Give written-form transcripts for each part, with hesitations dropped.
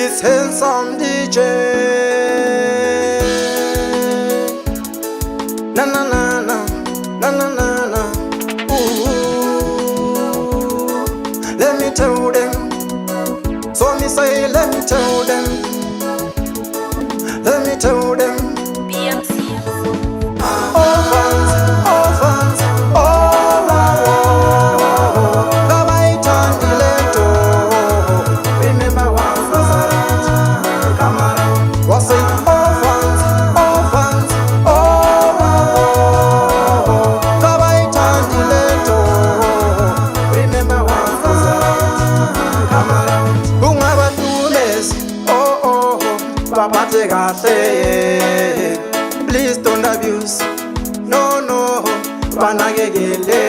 It's handsome DJ. Na na na na, na na na na. Ooh, let me tell them. So me say, let me tell them. Let me tell them. BMC. Orphans, orphans, all our Gabaita and Dileto. Remember one was come around. Was it orphans, orphans, all our Gabaita and Dileto. Remember one was come around. Bungaba tunes, oh oh, Papa Tegate. Please don't abuse. No, no, banagegele.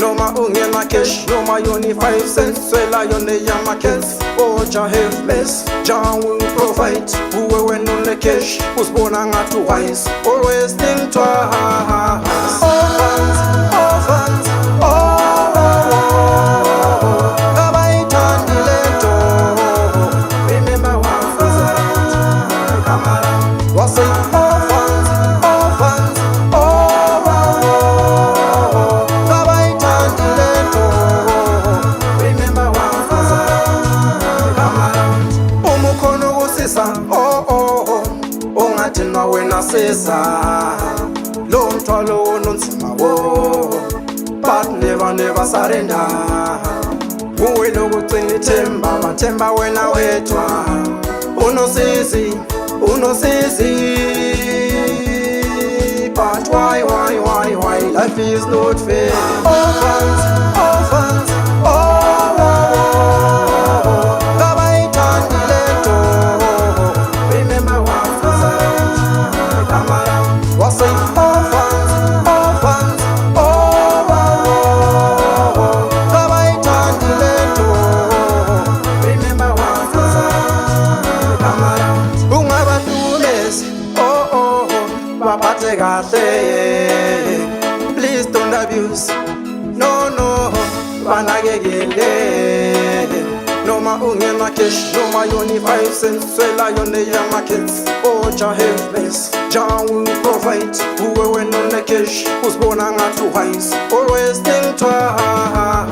No ma unge ma cash, no ma yoni 5 cents. Swela yone yamakets. Oh, Jah have bless. Jah will provide. Who when on the cash, who's born and got to wise. Always think twice. Orphans, orphans, oh, Gabaita and Dileto. Remember one for come around. Was it orphans, orphans, oh, Gabaita and Dileto. Remember one for come around. Umukono usisa, oh, oh, oh. Ongati na wena sisa. Lo mthwalo ononzima wo. But never, never surrender. Uwe lokugcina ithemba, mathemba wena wedwa. Unosizi, unosizi. But why, life is not fair. Orphans, orphans, oh, Gabaita and Dileto. Remember one for come around. Was it orphans, orphans, oh, Gabaita and Dileto. Remember one for come around. Ungaba tunes, oh oh, Papa Tegate. Please don't abuse. No, no, banagegele. No ma unge ma cash, no ma yoni 5 cents. Swela yone yamakets. Oh, Jah have bless. Jah will provide. Who when on the cash, who's born and got to wise. Always think twice.